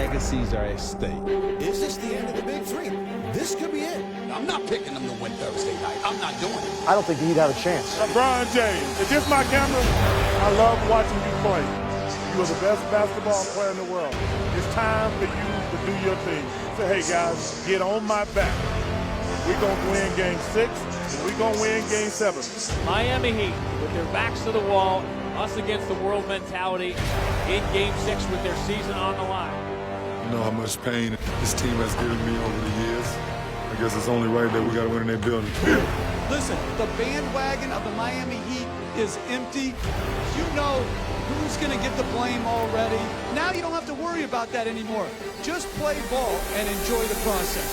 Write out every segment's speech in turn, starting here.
legacies are at stake. Is this the end of the big three? This could be it. I'm not picking them to win Thursday night. I'm not doing it. I don't think he'd have a chance. LeBron James, is this my camera? I love watching you play. You are the best basketball player in the world. It's time for you to do your thing. So, hey, guys, get on my back. We're going to win Game 6, and we're going to win Game 7. Miami Heat, with their backs to the wall, us against the world mentality, in Game 6 with their season on the line. You know how much pain this team has given me over the years. I guess it's only right that we got to win in their building. Listen, the bandwagon of the Miami Heat is empty. You know who's going to get the blame already. Now you don't have to worry about that anymore. Just play ball and enjoy the process.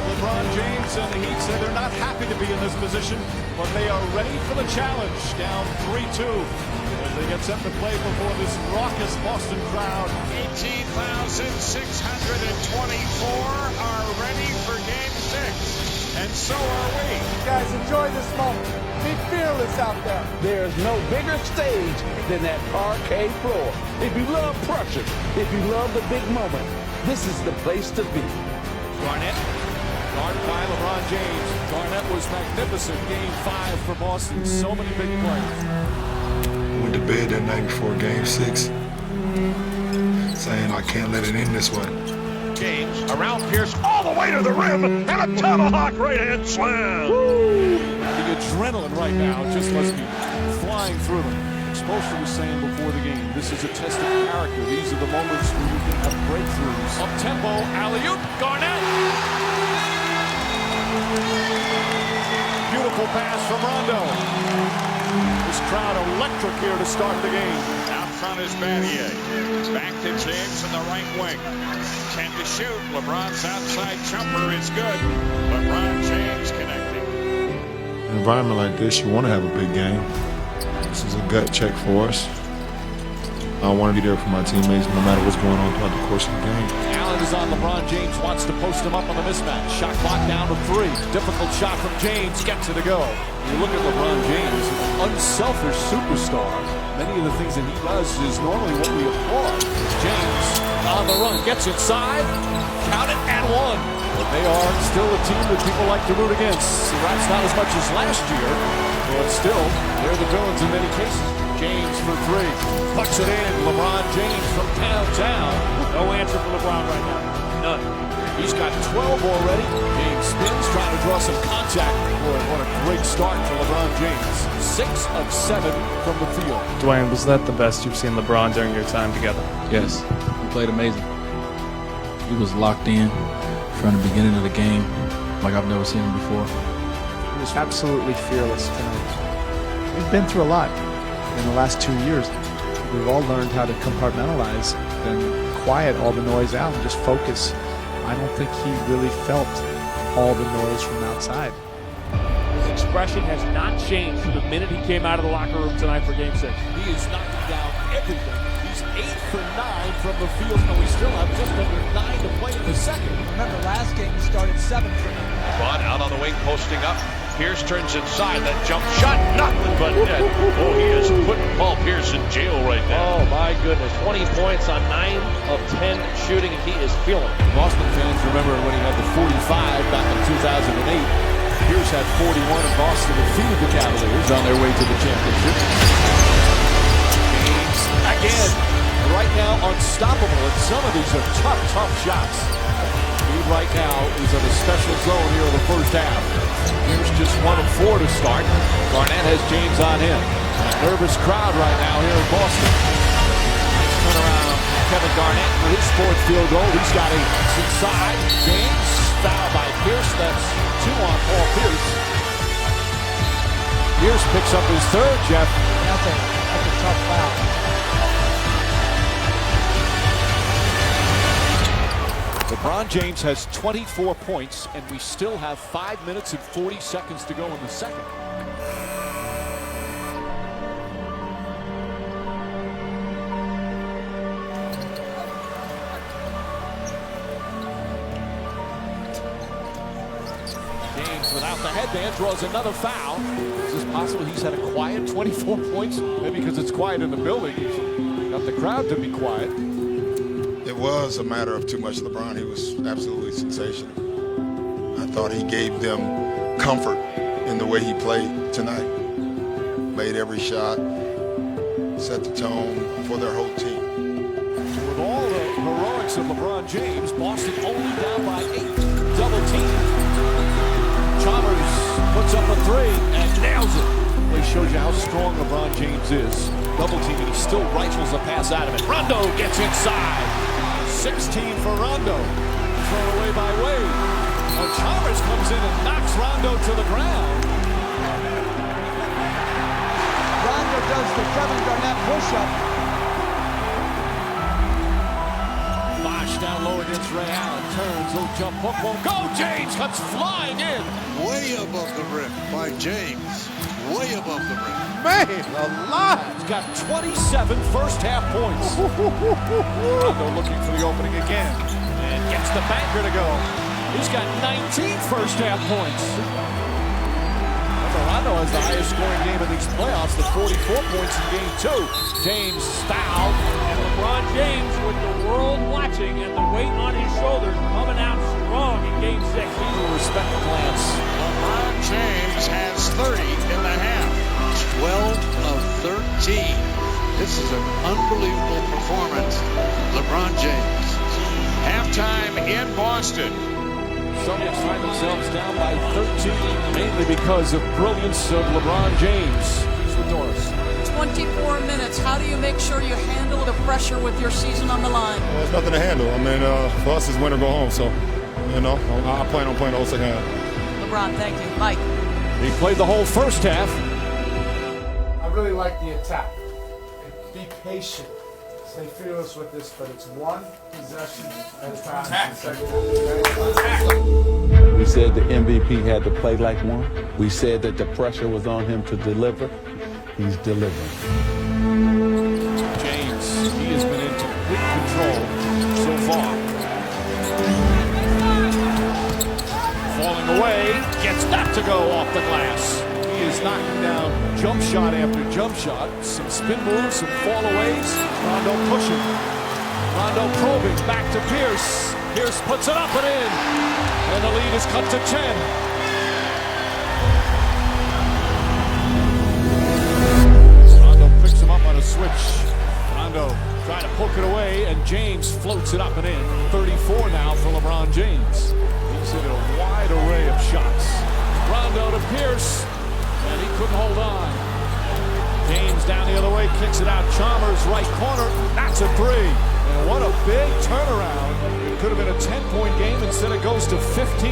LeBron James and the Heat said they're not happy to be in this position, but they are ready for the challenge. Down 3-2 as they get set to play before this raucous Boston crowd. 18,624 are ready for Game 6, and so are we. Guys, enjoy this moment. Be fearless out there. There's no bigger stage than that parquet floor. If you love pressure, if you love the big moment, this is the place to be. Garnett, guarded by LeBron James. Garnett was magnificent. Game 5 for Boston. So many big plays. Went to bed that night before Game 6, saying I can't let it end this way. James around Pierce all the way to the rim and a tomahawk right-hand slam. Woo! The adrenaline right now just must be flying through them. Spoelstra was saying before the game, this is a test of character. These are the moments where you can have breakthroughs. Up-tempo, alley-oop, Garnett! Beautiful pass from Rondo. This crowd electric here to start the game. Out front is Battier. Back to James in the right wing. 10 to shoot. LeBron's outside jumper is good. LeBron James connecting. In an environment like this, you want to have a big game. This is a gut check for us. I want to be there for my teammates no matter what's going on throughout the course of the game. Allen is on LeBron James, wants to post him up on the mismatch. Shot clock down to 3. Difficult shot from James, gets it to go. You look at LeBron James, an unselfish superstar. Many of the things that he does is normally what we applaud. James on the run, gets inside, count it, and 1. But they are still a team that people like to root against. Perhaps not as much as last year, but still, they're the villains in many cases. James for 3, pucks it in. LeBron James from downtown. No answer for LeBron right now. None. He's got 12 already. James spins, trying to draw some contact. Boy, what a great start for LeBron James. 6 of 7 from the field. Dwayne, was that the best you've seen LeBron during your time together? Yes, he played amazing. He was locked in from the beginning of the game like I've never seen him before. He was absolutely fearless tonight. We've been through a lot in the last 2 years. We've all learned how to compartmentalize and quiet all the noise out and just focus. I don't think he really felt all the noise from outside. His expression has not changed from the minute he came out of the locker room tonight for Game 6. He is knocking down everything. He's 8 for 9 from the field, and we still have just under 9 to play in the second. Remember, last game he started 7 for 9. Bud out on the wing, posting up. Pierce turns inside. That jump shot, nothing but net. Oh, he is putting Paul Pierce in jail right now. Oh, my goodness. 20 points on 9 of 10 shooting, and he is feeling it. Boston fans remember when he had the 45 back in 2008. Pierce had 41, and Boston defeated the Cavaliers on their way to the championship. James again, right now unstoppable, and some of these are tough shots. He right now is in a special zone here in the first half. Here's just 1 of 4 to start. Garnett has James on him. Nervous crowd right now here in Boston. Nice turnaround. Kevin Garnett for his 4th field goal. He's got a inside. James fouled by Pierce. That's 2 on Paul Pierce. Pierce picks up his 3rd, Jeff. That's a tough foul. LeBron James has 24 points, and we still have 5 minutes and 40 seconds to go in the second. James, without the headband, draws another foul. Is this possible he's had a quiet 24 points? Maybe because it's quiet in the building. He's got the crowd to be quiet. It was a matter of too much LeBron. He was absolutely sensational. I thought he gave them comfort in the way he played tonight. Made every shot, set the tone for their whole team. With all the heroics of LeBron James, Boston only down by 8. Double team. Chalmers puts up a 3 and nails it. He showed you how strong LeBron James is. Double team, and he still rifles a pass out of it. Rondo gets inside. 16 for Rondo. Thrown away by Wade. Chalmers comes in and knocks Rondo to the ground. Rondo does the Kevin Garnett push-up. Bosh down low against Ray Allen. Turns, little jump hook, won't go. James comes flying in. Way above the rim by James. Way above the rim. Man, alive! He's got 27 first-half points. Rondo looking for the opening again. And gets the banker to go. He's got 19 first-half points. Rondo has the highest scoring game of these playoffs, the 44 points in Game 2. James fouled. And LeBron James, with the world watching and the weight on his shoulders, coming out strong in Game 6. He will respect the glance. LeBron James has 30 in the half. 12 of 13. This is an unbelievable performance. LeBron James. Halftime in Boston. Celtics find themselves down by 13, mainly because of brilliance of LeBron James. He's with Doris. 24 minutes. How do you make sure you handle the pressure with your season on the line? Well, it's nothing to handle. I mean, for us, it's win or go home. So, you know, I plan on playing the whole second half. LeBron, thank you. Mike. He played the whole first half. I really like the attack. Be patient. Stay fearless with this, but it's one possession at a time. We said the MVP had to play like one. We said that the pressure was on him to deliver. He's delivering. James, he has been in complete control so far. Falling away, gets that to go off the glass. He is knocking down jump shot after jump shot. Some spin moves, some fallaways. Rondo pushing. Rondo probing. Back to Pierce. Pierce puts it up and in. And the lead is cut to 10. Rondo picks him up on a switch. Rondo trying to poke it away, and James floats it up and in. 34 now for LeBron James. He's hit a wide array of shots. Rondo to Pierce. And he couldn't hold on. James down the other way, kicks it out. Chalmers, right corner. That's a 3. And what a big turnaround. It could have been a 10-point game. Instead it goes to 15.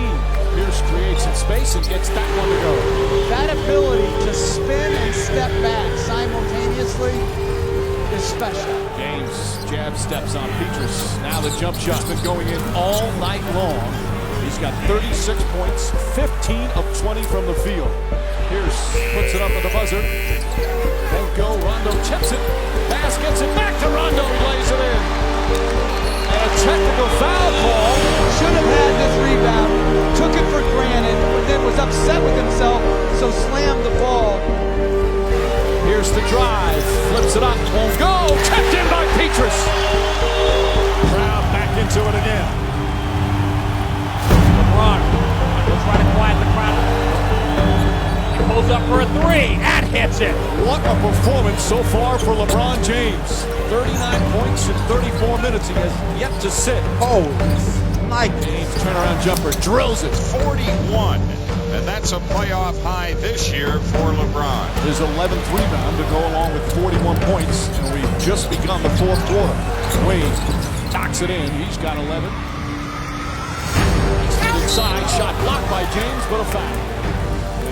Pierce creates some space and gets that one to go. That ability to spin and step back simultaneously is special. James jab steps on Petrus. Now the jump shot's been going in all night long. He's got 36 points, 15 of 20 from the field. Pierce puts it up at the buzzer. Won't go. Rondo chips it. Pass gets it back to Rondo. Lays it in. And a technical foul call. Should have had this rebound. Took it for granted, but then was upset with himself, so slammed the ball. Here's the drive. Flips it up. Won't go. Kept in by Petrus. Crowd back into it again. LeBron will try to quiet the crowd. He pulls up for a 3 and hits it. What a performance so far for LeBron James. 39 points in 34 minutes. He has yet to sit. Oh, Mike. James turnaround jumper drills it. 41. And that's a playoff high this year for LeBron. His 11th rebound to go along with 41 points. And we've just begun the fourth quarter. Wade knocks it in. He's got 11. He's hit inside. Shot blocked by James, but a foul.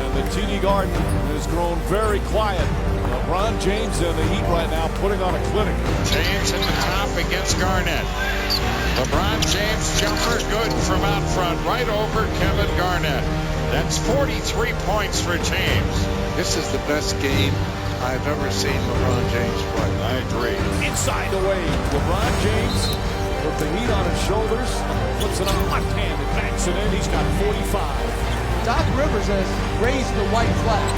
And the TD Garden has grown very quiet. LeBron James and the Heat right now putting on a clinic. James at the top against Garnett. LeBron James jumper good from out front, right over Kevin Garnett. That's 43 points for James. This is the best game I've ever seen LeBron James play. I agree. Inside the Wade. LeBron James with the heat on his shoulders. Flips it on left hand and backs it in. He's got 45. Doc Rivers has raised the white flag,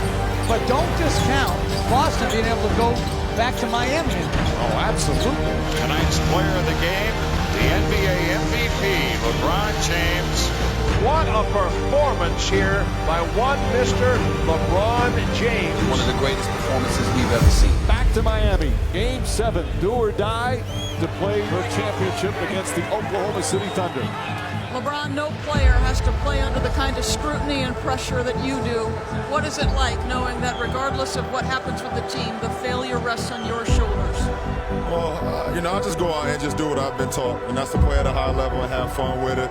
but don't discount Boston being able to go back to Miami. Oh, absolutely. Tonight's player of the game, the NBA MVP, LeBron James. What a performance here by one Mr. LeBron James. One of the greatest performances we've ever seen. Back to Miami. Game 7. Do or die to play for a championship against the Oklahoma City Thunder. LeBron, no player has to play under the kind of scrutiny and pressure that you do. What is it like knowing that regardless of what happens with the team, the failure rests on your shoulders? Well, I just go out and just do what I've been taught, and that's to play at a high level and have fun with it.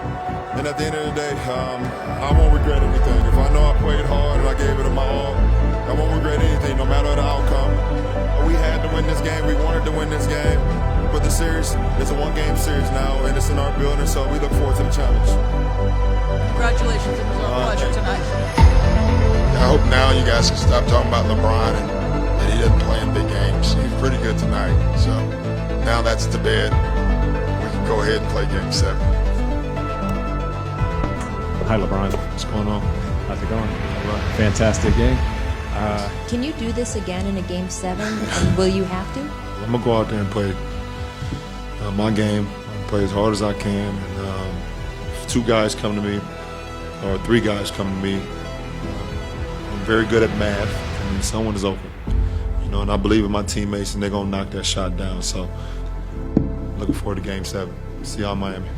And at the end of the day, I won't regret anything. If I know I played hard and I gave it my all, I won't regret anything, no matter the outcome. We had to win this game. We wanted to win this game. But the series, it's a one-game series now, and it's in our building, so we look forward to the challenge. Congratulations. It was a pleasure tonight. I hope now you guys can stop talking about LeBron and that he doesn't play in big games. He's pretty good tonight. So now that's to bed. We can go ahead and play Game 7. Hi, LeBron. What's going on? How's it going? Fantastic game. Can you do this again in a Game 7? And will you have to? I'm going to go out there and play my game. I'm play as hard as I can. And if 2 guys come to me, or 3 guys come to me, I'm very good at math, and someone is open. And I believe in my teammates, and they're going to knock that shot down. So looking forward to Game 7. See y'all in Miami.